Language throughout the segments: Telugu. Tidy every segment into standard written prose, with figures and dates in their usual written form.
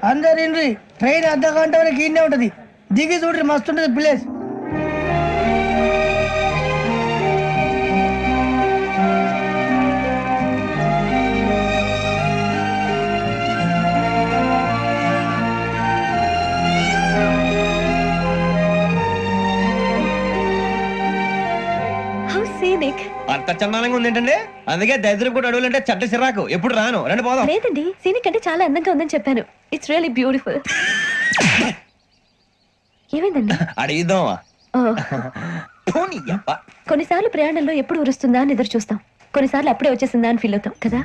అందరు ఇండ్రి ట్రైన్ అర్ధ గంట వరకు ఇన్నే ఉంటది దిగి చూడ్రి మస్తు ఉంటది ప్లేస్ అంత చందానంగా ఉంది ఏంటండి అందుకే దరిద్రం కూడా అడవులంటే చట్ట చిరాకు ఎప్పుడు రాను రండి పోదాం లేదండి సీనిక్ అంటే చాలా అందంగా ఉందని చెప్పాను ఇట్స్ రియల్లీ బ్యూటిఫుల్ ఏమైందండి అడిగిద్దామా కొన్నిసార్లు ప్రయాణంలో ఎప్పుడు ఉరుస్తుందా అని ఎదురు చూస్తాం కొన్నిసార్లు అప్పుడే వచ్చేసిందా అని ఫీల్ అవుతాం కదా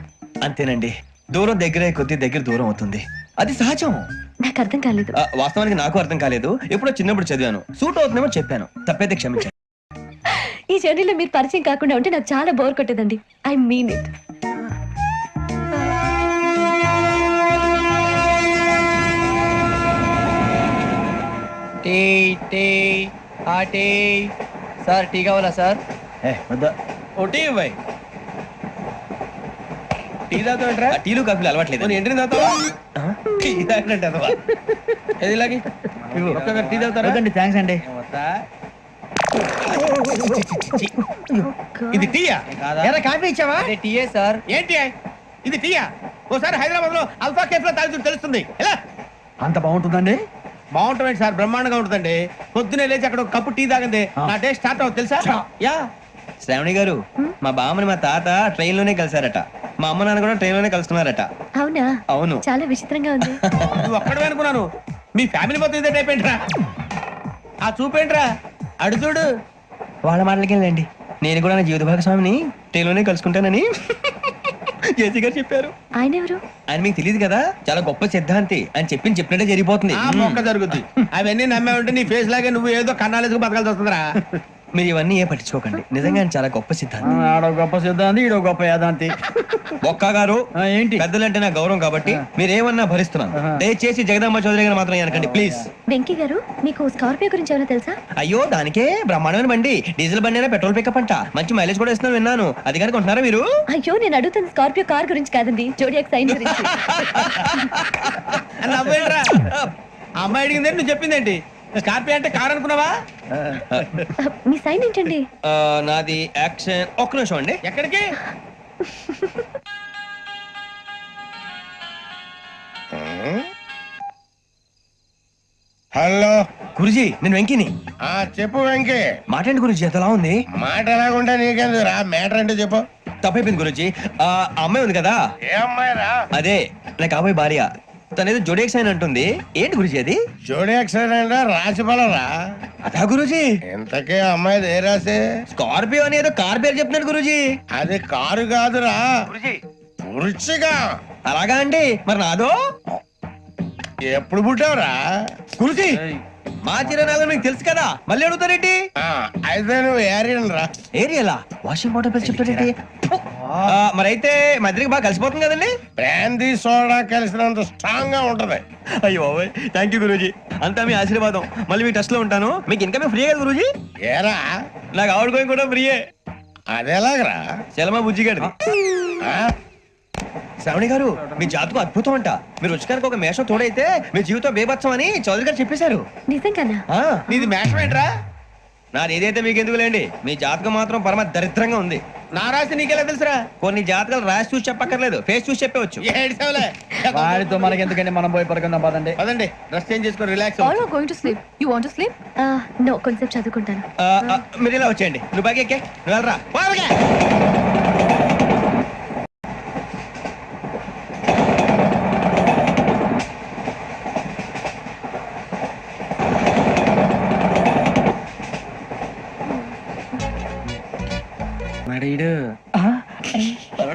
అంతేనండి దూరం దగ్గరే కొద్ది దగ్గర దూరం అవుతుంది అది సహజం నాకు అర్థం కాలేదు వాస్తవానికి నాకు అర్థం కాలేదు ఎప్పుడో చిన్నప్పుడు చదివాను సూట్ అవుతుందేమో చెప్పాను తప్పైతే క్షమించండి ఈ జర్నీలో మీరు పరిచయం కాకుండా ఉంటే నాకు చాలా బోర్ కొట్టేదండి I mean it sir tea కావాలా సార్ ఒకటి ఇవ్వాయి టీ తాగుతాంట్రా టీలు కాఫీలు అలవాట్లేదు ఎంట్రీ తాగుతావా టీ తాగినట్టు అదవా ఏది ఇలాగే ఒక్కొక్కరు టీ తాగుతారా థ్యాంక్స్ అండి ఇది టీయా కాఫీ ఇచ్చావా టీయే సార్ ఏంటి ఇది టీయా ఓసారి హైదరాబాద్ లో అల్ఫా కేఫ్ లో తాగుతూ తెలుస్తుంది ఎలా అంత బాగుంటుందండి బాగుంటుంది సార్ బ్రహ్మాండంగా ఉంటుందండి పొద్దునే లేచి అక్కడ ఒక కప్పు టీ తాగింది నా డే స్టార్ట్ అవుతుంది తెలుసా యా శ్రావణి గారు మా బామ్మని మా తాత ట్రైన్ లోనే కలిసారట మా అమ్మ నాన్న కూడా ట్రైన్ లోనే కలుస్తున్నారట అవునా అవును చాలా విచిత్రంగా ఉంది నువ్వు ఒక్కడే అనుకున్నాను మీ ఫ్యామిలీ మొత్తం ఇదే టైప్ ఏంట్రా ఆ చూపేంట్రా అడు చూడు వాళ్ళ మాటలకి వెళ్ళండి నేను కూడా నా జీవిత భాగస్వామిని ట్రైన్ లోనే కలుసుకుంటానని జేసీ గారు చెప్పారు ఆయన ఎవరు ఆయన మీకు తెలియదు కదా చాలా గొప్ప సిద్ధాంతి అని చెప్పినట్టే జరిగిపోతుంది మొక్క జరుగుద్ది అవన్నీ నమ్మే ఉంటే నీ ఫేస్ లాగే నువ్వు ఏదో కన్నాలేసుకు బతకాల్సి వస్తుందిరా మీరు ఇవన్నీ ఏ పట్టించుకోకండి నిజంగా ఆయన చాలా గొప్ప సిద్ధాంతి ఆడో గొప్ప సిద్ధాంతి ఈడో గొప్ప యాదాంతి ఒక్క గారు ఏంటి పెద్దలంటే నా గౌరవం కాబట్టి మీరేమన్నా భరిస్తున్నాను దయచేసి జగదాంబ చౌదరి గారు మాత్రం అనకండి ప్లీజ్ వెంకీ గారు మీకు స్కార్పియో గురించి ఏమైనా తెలుసా అయ్యో దానికే బ్రహ్మాండమైన బండి డీజిల్ బండి అయినా పెట్రోల్ పికప్ అంట మంచి మైలేజ్ కూడా ఇస్తున్నాను విన్నాను అది కనుక ఉంటున్నారా మీరు అయ్యో నేను అడుగుతుంది స్కార్పియో కార్ గురించి కాదండి జోడియాక్ సైన్ గురించి అమ్మాయి అడిగింది నువ్వు చెప్పిందేంటి స్కార్పియో అంటే కార్ అనుకున్నావా మీ సైన్ ఏంటండి నాది యాక్షన్ ఒక్క నిమిషం అండి ఎక్కడికి హలో గురుజీ నేను వెంకిని చెప్పు వెంకీ మాట్లాడండి గురుజీ ఎంతలా ఉంది మాట ఎలాగుంటా నీకెందుకు రా మ్యాటర్ అంటే చెప్పు తప్పైపోయింది గురుజీ ఆ అమ్మాయి ఉంది కదా ఏ అమ్మాయి రా అదే నాకు కాబోయే భార్య తనేదో జోడేక్స్ అని అంటుంది ఏంటి గురుజీ అది జోడి యాక్సిడెంట్ రాసి రా అదా గురుజీ ఇంతకే అమ్మాయి ఏ రాసి స్కార్పియో అని ఏదో కార్ పేరు చెప్తున్నాడు గురుజీ అది కారు కాదురా పురుచిగా అలాగా అండి మరి నాదో ఎప్పుడు పుట్టావురా గురుజీ మా చిరనాలు మీకు తెలుసు కదా మళ్ళీ అడుగుతారేంటి అయితే నువ్వు ఏరియన్ రా ఏరియలా వాషింగ్ వాటర్ పేరు చెప్తారేంటి మరైతే మధ్యకి బాగా కలిసిపోతుంది కదండి బ్రాందీ సోడా కలిసినంత స్ట్రాంగ్ గా ఉంటది అయ్యో థ్యాంక్ యూ గురూజీ అంతా మీ ఆశీర్వాదం మళ్ళీ మీ టెస్ట్ లో ఉంటాను మీకు ఇంకా ఫ్రీ కదా గురూజీ ఏరా నాకు ఆవిడ గోయింగ్ కూడా ఫ్రీయే అదేలాగరా చలమా బుజ్జి గారి శ్రావణి గారు మీ జాతకం అద్భుతం అంట మీరు రుచికారికి ఒక మేషం తోడైతే మీ జీవితం బేబత్సం అని చౌదరి గారు చెప్పేశారు నిజంగానా నీది మేషం ఏంట్రా నాది ఏదైతే మీకు ఎందుకు లేండి మీ జాతకం మాత్రం పరమ దరిద్రంగా ఉంది నా రాసి నీకెలా తెలుసురా కొన్ని జాతకాలు రాసి చూసి చెప్పక్కర్లేదు ఫేస్ చూసి చెప్పవచ్చు వాడితో మనకి ఎందుకంటే మనం పోయి పడుకుందాం పదండి పదండి డ్రెస్ చేంజ్ చేసుకొని relax All are going to sleep. You want to sleep? No, కొంచెం చదువుకుంటాను. మీరు ఇలా వచ్చేయండి నువ్వు బాగా ఎక్కే నువ్వు వెళ్ళరా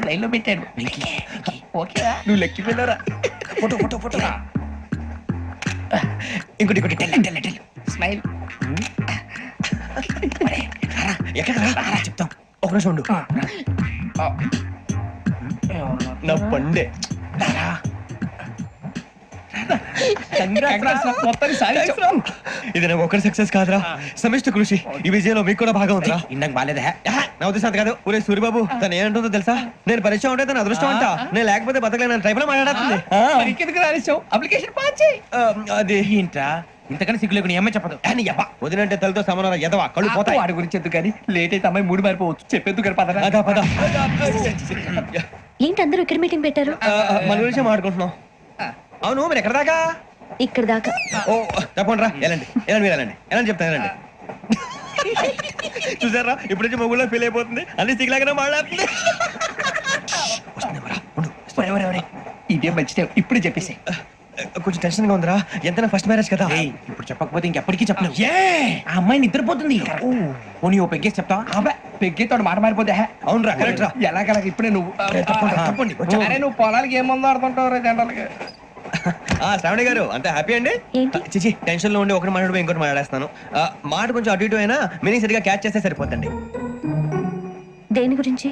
లైన్ లో పెట్టాడు నువ్వు లెక్కిపోయినారా ఫోటో ఫోటో ఫోటో ఇంకోటి ఇంకోటి టెల్ స్మైల్ ఎక్కడ చెప్తాం ఒక నిమిషం ఉండు నా పండే ఇది నాకు ఒకరి సక్సెస్ కాదురా, సమిష్టి కృషి. ఈ విజయంలో మీకు కూడా భాగం ఉందిరా. ఇందాక బాగాలేదా? నా ఉద్దేశం అంత కాదు. ఊరే సూరిబాబు తను ఏమంటుందో తెలుసా? నేను పరిచయం ఉంటే తన అదృష్టం అంట. నేను లేకపోతే బతకలేను ట్రైబ్ లో మాట్లాడుతుంది. ఇంకెందుకు రాలేసావు? అప్లికేషన్ పాస్ చేయి. అది ఏంట్రా ఇంతకన్నా సిగ్గు లేకుండా ఏమై చెప్పదు. వదినంటే తలతో సమానం ఎదవా, కళ్ళు పోతాయి. వాడి గురించి ఎందుకు కానీ లేట్ అయితే అమ్మాయి మూడు మారిపోవచ్చు. చెప్పేందుకు గారు పదరా. అదా పద. ఏంటి అందరూ ఇక్కడ మీటింగ్ పెట్టారు? మన గురించి మాట్లాడుకుంటున్నాం. అవును మీరు ఎక్కడ దాకా? ఇక్కడ దాకా. ఓ తప్పకుండా రా, వెళ్ళండి వెళ్ళండి, మీరు వెళ్ళండి వెళ్ళండి చెప్తాను, వెళ్ళండి. చూసారా ఇప్పుడు నుంచి మొగుల్లో ఫీల్ అయిపోతుంది, అన్ని సిగ్లాగానే మాట్లాడుతుంది. ఇదే మంచిదే, ఇప్పుడు చెప్పేసి. కొంచెం టెన్షన్ గా ఉందిరా, ఎంతైనా ఫస్ట్ మ్యారేజ్ కదా. ఇప్పుడు చెప్పకపోతే ఇంకెప్పటికీ చెప్పలేవు. ఆ అమ్మాయి నిద్రపోతుంది. పోనీ ఓ పెగ్గేసి చెప్తావా? పెగ్గేతో మాట మారిపోతే. అవునరా, కరెక్ట్ రా. ఎలాగలా ఇప్పుడే నువ్వు తప్పండి. అరే నువ్వు పొలాలకి ఏం మందు ఆడుతుంటావు జనరల్ గా. శ్రావణి గారు అంతే హ్యాపీ అండి? ఏంటి? చిచి టెన్షన్ లో ఉండి ఒకటి మాట్లాడిపోయి ఇంకోటి మాట్లాడేస్తాను. మాట కొంచెం అటు ఇటు అయినా మీనింగ్ సరిగా క్యాచ్ చేస్తే సరిపోతండి. దేని గురించి?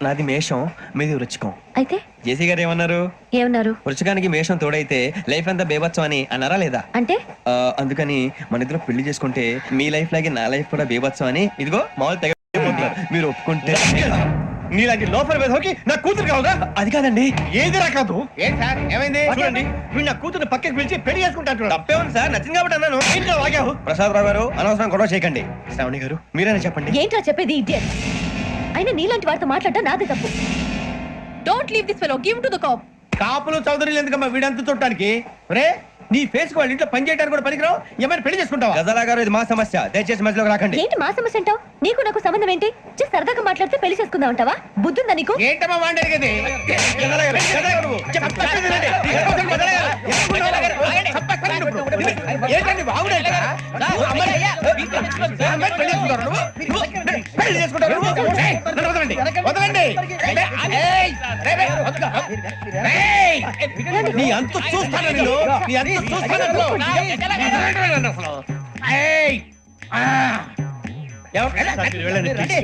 నాది మేషం, మీది వృచ్చికం. అయితే జేసీ గారు ఏమన్నారు? ఏమన్నారు? వృచ్చికానికి మేషం తోడైతే లైఫ్ అంతా బేబత్సం అని అన్నారా లేదా? అంటే అందుకని మన ఇద్దరు పెళ్లి చేసుకుంటే మీ లైఫ్ లాగే నా లైఫ్ కూడా బేబత్సం అని ఇదిగో మామూలు తెగ మీరు ఒప్పుకుంటే. నీలాంటి లోపల వేదోకి నా కూతురు కావదా? అది కాదండి. ఏది రాకాదు? ఏంటి సార్ ఏమైంది? చూడండి వీడు నా కూతురు పక్కకి పిలిచి పెళ్లి చేసుకుంటాడు. తప్పే ఉంది సార్, నచ్చింది కాబట్టి అన్నాను. ఏంటో వాగావు? ప్రసాద్ రావు గారు అనవసరం గొడవ చేయకండి. శ్రావణి గారు మీరైనా చెప్పండి. ఏంట్రా చెప్పేది? ఇడియట్. అయినా నీలాంటి వారితో మాట్లాడటం నాదే తప్పు. Don't leave this fellow, give to the cop. కాపులు చౌదరులు ఎందుకమ్మా వీడంతా చూడటానికి? రే నీ ఫేస్ వాళ్ళ ఇంట్లో పని చేయడానికి కూడా పనికిరావు, ఏమైనా పెళ్లి చేసుకుంటావా? గజాలా గారు ఇది మా సమస్య, దయచేసి మధ్యలోకి రాకండి. ఏంటి మా సమస్య అంటావు? నీకు నాకు సంబంధం ఏంటి? జస్ట్ సరదాగా మాట్లాడితే పెళ్లి చేసుకుందాం అంటావా? బుద్ధుందా నీకు? ఏంటమ్మా మాట్లాడేది? గజాలా గారు, గజాలా గారు, చెప్పండి వినండి. గజాలా గారు, ఏంటండి బాగుండేట? పెళ్లి చేసుకుంటారు నువ్వు? ఏయ్, నన్ను వదలండి, వదలండి. ఏయ్, రేయ్, రేయ్, వదలు. రేయ్, నీ అంతు చూస్తాను నేను, నీ అంతు చూస్తాను అసలు. ఏయ్, ఆ. ఎవరు? వెళ్ళండి, వెళ్ళండి.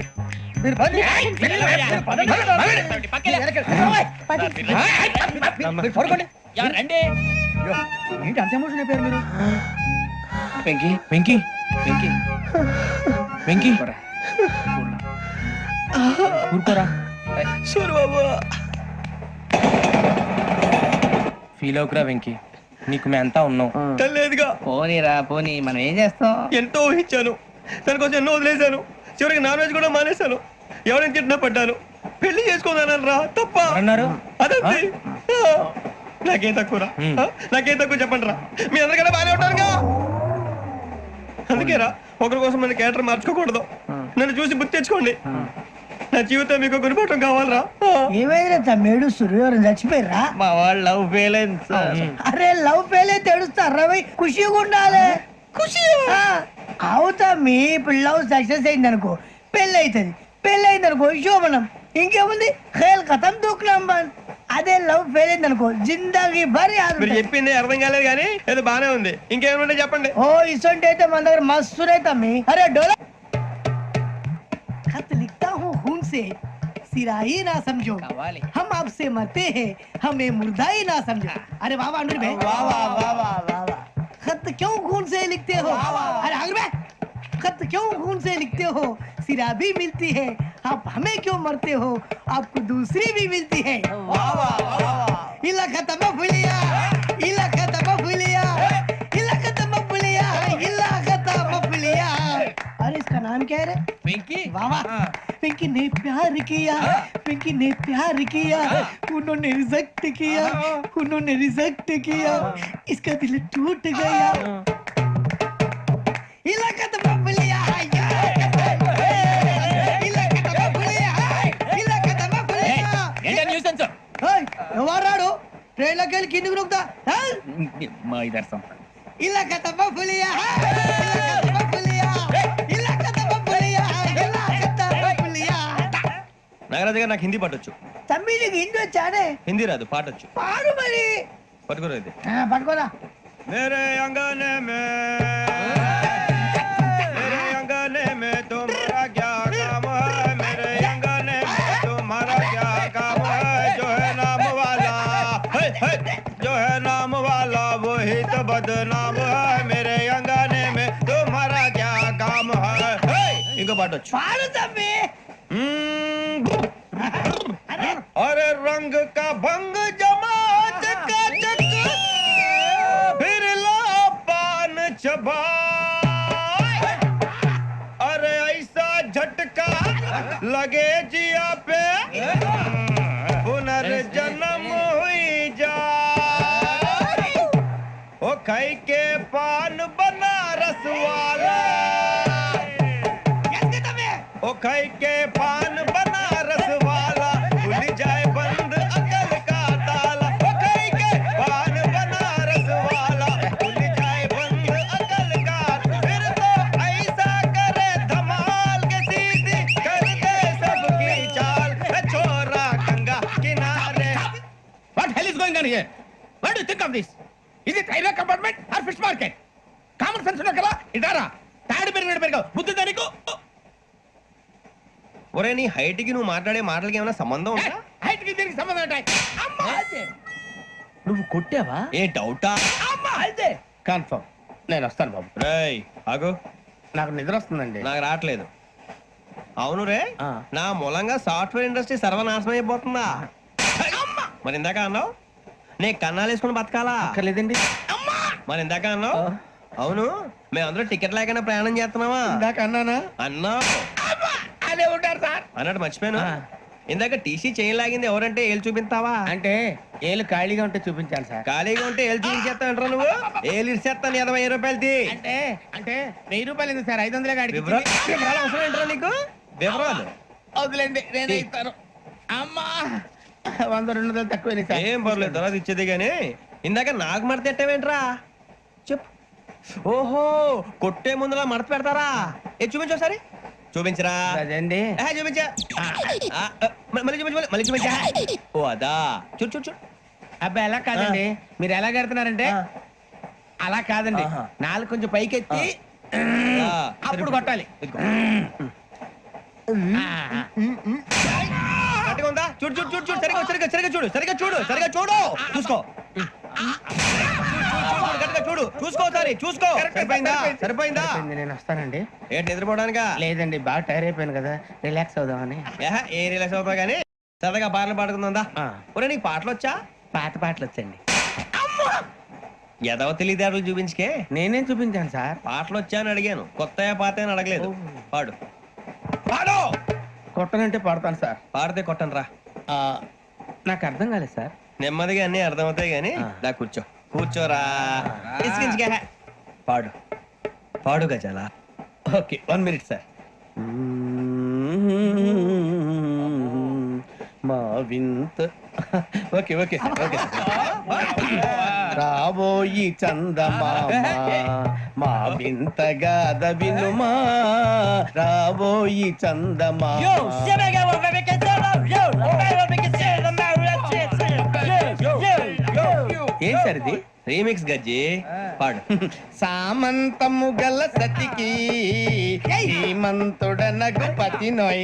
మీరు పదండి. మీరు పడుకోండి. ఏంటి అంత ఎమోషన్ అయిపోయారు మీరు? వెంకీ వెంకీ వెంకీ వెంకీ ఊరుకోరా. సూరిబాబు ఫీల్ అవుకురా వెంకీ, నీకు మేమంతా ఉన్నాం. తెలియదుగా. పోనీరా పోనీ, మనం ఏం చేస్తాం? ఎంతో ఊహించాను, తన కోసం ఎన్నో వదిలేశాను, చివరికి నాన్ వెజ్ కూడా మానేశాను. ఎవరైనా తిట్టినా పడ్డాను. పెళ్లి చేసుకోదానని రా తప్ప అన్నారు. అదంతే. నాకేం తక్కువ నాకేం తక్కువ చెప్పండి రా, మీ అందరికన్నా బాగానే ఉంటారుగా. అందుకే రా, ఒకరి కోసం మన క్యారెక్టర్ మార్చుకోకూడదు. నన్ను చూసి గుర్తు తెచ్చుకోండి. నా జీవితం మీకు గురిపటం కావాలరా. ఏమైంది తమ్మేడు సూర్యవరం చచ్చిపోయిరా? మా వాళ్ళు లవ్ ఫెయిల్ అయింది. అరే లవ్ ఫెయిల్ అయితే ఏడుస్తారా? ఖుషిగా ఉండాలి. ఖుషి అవుతా. మీ ఇప్పుడు లవ్ సక్సెస్ అయింది అనుకో, పెళ్ళి అవుతుంది. పెళ్ళి అయింది అనుకో శోభనం. ఇంకేముంది, ఖేల్ కథం దూకునాం బంద్. అదే లవ్ ఫెయిల్ అయింది అనుకో జిందాగీ భారీ. మీరు చెప్పింది అర్థం కాలేదు కానీ ఏదో బానే ఉంది. ఇంకేమైనా చెప్పండి. ఓ ఇసొంటి అయితే మన దగ్గర మస్తు తమ్మి. అరే డోలా खत लिखता हूँ खून से, सिरा ही ना समझो, हम आपसे मरते हैं, हमें मुर्दा ही ना समझो. अरे वाह वाह अनुर भाई, वाह वाह वाह वाह वाह वाह. खत क्यों खून से लिखते हो? अरे अनुर भाई, खत क्यों खून से लिखते हो? सिरा भी मिलती है, आप हमें क्यों मरते हो? आपको दूसरी भी मिलती है. वाह वाह वाह. इला खत्म फुलिया, इला खत्म फुलिया, इला खत्म फुलिया, इला खत्म फुलिया. अरे इसका नाम क्या है रे? వెంకీ वाह वाह. पिंकी ने प्यार किया, पिंकी ने प्यार किया, उन्होंने रिजेक्ट किया, उन्होंने रिजेक्ट किया, इसका दिल टूट गया. इलाका तो बबलिया है, इलाका तो बबलिया है, इलाका तो बबलिया. ఏంటా న్యూసెన్స్? ओए ఎవరు రాడు? ట్రైన్ లోకి వెళ్ళి కిందికి నొక్కుతా. మా ఇదర్శం. इलाका तो बबलिया है, इलाका तो बबलिया, इलाका तो बबलिया, इलाका तो बबलिया. నాగరాజు గారు నాకు హిందీ పాటొచ్చు. తమ్మి నీకు హిందీ వచ్చానే? హిందీ రాదు, పాటొచ్చు. పాడు మరి. పట్టుకోరు ఇది. పట్టుకోరా. मेरे अंगने में तुम्हारा क्या काम है? मेरे अंगने में तुम्हारा क्या काम है? जो है नाम वाला, जो है नाम वाला बदनाम है मेरे अंगने में तुम्हारा क्या काम है ఇంకో పాట వచ్చు పాడు తమ్మి. अरे रंग का भंग जमा चकाचक फिर ला पान चबा अरे ऐसा झटका लगे जिया पे पुनर्जन्म हुई जा ओ खाई के पान बनारस वाला ओ खाई के पान बनारस वाला खुल जाए बंद अकल का ताला ओ खाई के पान बनारस वाला खुल जाए बंद अकल का फिर तो ऐसा करे धमाल के सीधी कर दे सबकी चाल छोरा गंगा किनारे What hell is going on here? What do you think of this? Is it railway compartment or fish market? Common sense ఉన్నా కదా ఇదారా తాడి పెరిగావు బుద్ధి దానికి ఒరే నీ హైట్ కి నువ్వు మాట్లాడే మాటలకి ఏమైనా సంబంధం ఉందా హైట్ కి దీనికి సంబంధం ఉంటాయి అమ్మా అదే నువ్వు కొట్టావా? ఏ డౌటా అమ్మా అదే కన్ఫర్మ్ నేను వస్తాను బాబు రేయ్ ఆగు నాకు నిద్ర వస్తుందండి నాకు రావట్లేదు అవును రే ఆ. నా మూలంగా సాఫ్ట్వేర్ ఇండస్ట్రీ సర్వనాశనం అయిపోతుందా మరి ఇందాక అన్నావు నే కన్నాలు వేసుకుని బతకాలా అక్కర్లేదండి. మరి ఇందాక అన్నావు అవును మేమందరూ టికెట్ లేకుండా ప్రయాణం చేస్తున్నావా ఇందాక అన్నానా అన్నావు అదే ఉంటారు సార్ అన్నట్టు మర్చిపోయాను ఆ. ఇందాక టీసీ చేయి లాగింది ఎవరంటే ఏళ్ళు చూపిస్తావా అంటే ఏళ్ళు ఖాళీగా ఉంటే చూపించాను సార్ ఖాళీగా ఉంటే ఏళ్ళు చూపించేస్తానంటారా నువ్వు ఏళ్ళు ఇచ్చేస్తాను 20 రూపాయలది అంటే అంటే 1000 రూపాయలు ఎందుకు సార్ 500 గాడికి వివరాలు అవసరం ఏంట్రా నీకు వివరాలు వదిలేండి నేనే ఇస్తాను అమ్మా 100 200 తక్కువ సార్ ఏం పర్లేదు తర్వాత ఇచ్చేది గానీ ఇందాక నాకు మడత ఎట్టవేంట్రా చెప్పు ఓహో కొట్టే ముందులా మడత పెడతారా ఏ చూపించు ఒకసారి చూపించరా అదండి చూపించా మళ్ళీ చూపించు మళ్ళీ చూపించా ఓ అదా చూడు చూడు చూడు అబ్బాయి ఎలా కాదండి మీరు ఎలా కడుతున్నారంటే ఆ. అలా కాదండి ఆహా. నాలుగు కొంచెం పైకెత్తి ఆ, అప్పుడు సరే, కొట్టాలి ఇదిగో. ఆ, కరెక్ట్గా ఉందా చూడు చూడు చూడు చూడు సరిగా సరిగా సరిగా చూడు సరిగా చూడు సరిగా చూడు చూసుకో కరెక్ట్గా చూడు చూసుకో ఒకసారి చూసుకో సరిపోయిందా సరిపోయిందా సరిపోయింది, నేను వస్తానండి ఏంటి నిద్రపోవడానికా లేదండి బాగా టైర్ అయిపోయాను కదా రిలాక్స్ అవుదామని ఏ రిలాక్స్ అవుతావు కానీ సరదాగా పాటలు పాడుకుందా ఆ. ఒరే నీకు పాటలు వచ్చా పాత పాటలు వచ్చండి ఎదవ తెలియదారులు చూపించుకే నేనేం చూపించాను సార్ పాటలు వచ్చా అని అడిగాను కొత్త పాత అని అడగలేదు పాడు పాడు కొట్టనంటే పడతాను సార్ పాడితే కొట్టను రా ఆ, నాకు అర్థం కాలేదు సార్ నెమ్మదిగా అన్ని అర్థమవుతాయి గానీ ఆ. దా కూర్చో కూర్చోరా ఇసికించుకే. పాడు పాడు గజాల ఓకే 1 మినిట్ సార్ మా వింత ఓకే ఓకే సార్ ఓకే రాబోయి చందమామ మా వింతగాద వినుమా రాబోయి చందమామ ఏం సార్ ఇది రీమిక్స్ గజ్జి పాడు సామంతము గల సతికి హేమంతుడనగు పతి నోయ్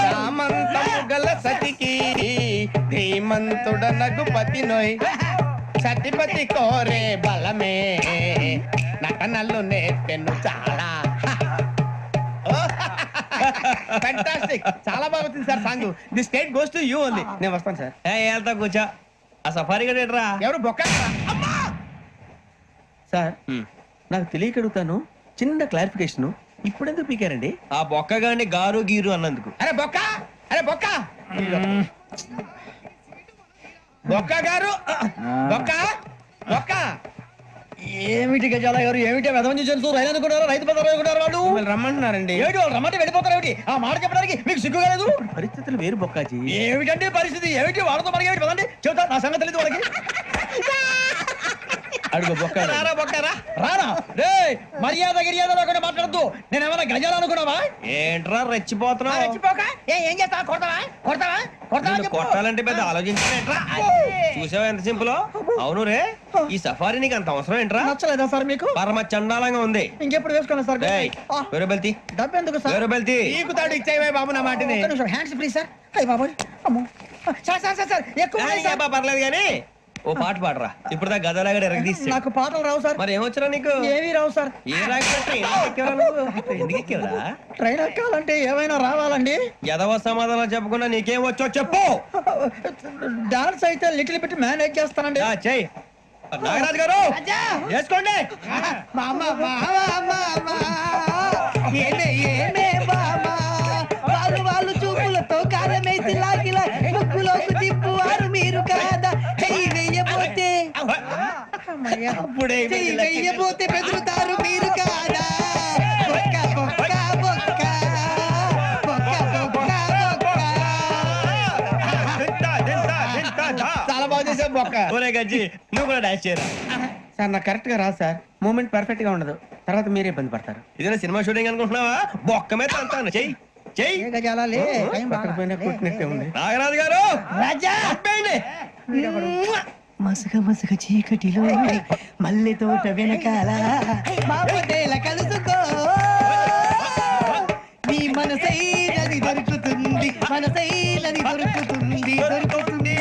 సామంతము గల సతికి ధీమంతుడనగు పతి నోయ్ సతిపతి కోరే బలమే నటనలు నేర్పెను చాలా ఫ్యాంటాస్టిక్ చాలా బాగా వచ్చింది sir song the state goes to you only నేను వస్తాను సార్ వెళ్తా కూర్చో ఆ సఫారీ గడేట్రా ఎవరు బొక్క సార్ నాకు తెలియక అడుగుతాను చిన్న క్లారిఫికేషన్ ఇప్పుడు ఎందుకు పీకారండి ఆ బొక్కగాని గారు గీరు అన్నందుకు అరే బొక్క అరే బొక్క బొక్క గారు బొక్క బొక్క ఏమిటి గజాల గారు ఏమిటి వెదవని చేస్తూ రైలు అనుకున్నారు రైతు పెద్ద అనుకున్నారు వాళ్ళు మిమ్మల్ని రమ్మంటున్నారండి ఏమిటి వాళ్ళు రమ్మంటే వెళ్ళిపోతారు ఏమిటి ఆ మాట చెప్పడానికి మీకు సిగ్గు కాలేదు పరిస్థితులు వేరు బొక్కాజీ ఏమిటంటే పరిస్థితి ఏమిటి వాళ్ళతో మనకి ఏమిటి పదండి చెబుతా నా సంగతి తెలియదు వాళ్ళకి అడుగు బొక్క రారా బొక్కరా. రానా రే మర్యాద గిర్యాద లేకుండా మాట్లాడద్దు నేను ఏమైనా గజాలు అనుకున్నావా ఏంట్రా రెచ్చిపోతున్నావు ఏం చేస్తావా కొడతావా కొడతావా కొడతావా నిన్ను చెప్పు. కొట్టాలంటే పెద్ద ఆలోచించలేంట్రా చూసావా ఎంత సింపుల్ అవును రే ఈ సఫారీ నీకు అంత అవసరం ఏంట్రా నచ్చలేదా సార్ మీకు పరమ చండాలంగా ఉంది ఇంకెప్పుడు వేసుకోండి సార్ ఏయ్, వేరే బెల్తి డబ్బు ఎందుకు సార్ వేరే బెల్తి నీకు తాడు ఇచ్చేవే బాబు నా మాటని. హ్యాండ్స్ ఫ్రీ సార్ అయ్యి బాబోయ్ అమ్మో సార్ సార్ సార్ సార్ ఎక్కువ ఉన్నాయి సార్. పర్లేదు కానీ ఓ పాట పాడరా ఇప్పుడు దా గదలాగా ఎరగ తీసి నాకు పాటలు రావు సార్ మరి ఏమొచ్చరా నీకు ఏవి రావు సార్ ఏ రాకపోతే ఎందుకు ఎక్కేవరా ట్రైన్ ఎక్కాలంటే ఏమైనా రావాలండి ఎదవ సమాధానం చెప్పకుండా నీకేం వచ్చో చెప్పు డాన్స్ అయితే లిటిల్ బిట్ మేనేజ్ చేస్తానండి ఆ, చెయ్ నాగరాజు గారు రాజా చేసుకోండి మామ ఏమే ఏమే బామా వాళ్ళు చూపులతో కారమేసి లాగిలా ముక్కులోకి తిప్పువారు మీరు కాదా చెయ్యి వెయ్యబోతే అప్పుడే చెయ్యి వెయ్యబోతే బెదురుతారు మీరు కాదా బొక్క బొక్క బొక్క బొక్క బొక్క బొక్క దింతా, దింతా, దింతా, దా. చాలా బాగా చేసావు బొక్క. ఒరే గజ్జి నువ్వు కూడా డాన్స్ చేయరా సార్ నాకు కరెక్ట్ గా రాదు సార్. మూమెంట్ పర్ఫెక్ట్ గా ఉండదు, తర్వాత మీరే ఇబ్బంది పడతారు. ఇదేనా సినిమా షూటింగ్ అనుకుంటున్నావా బొక్క మీద అంతాను చెయ్యి చెయ్యి గజాలాలే టైం బాగా. పక్కన పోయినా కొట్టినట్టే ఉంది. నాగరాజు గారు రాజా ఆపేయండి. మసగ మసగ చీకటిలో మల్లె తోట వెనకాల మాపటేల కలుసుకో నీ మనసైనది దొరుకుతుంది మనసైనది దొరుకుతుంది దొరుకుతుంది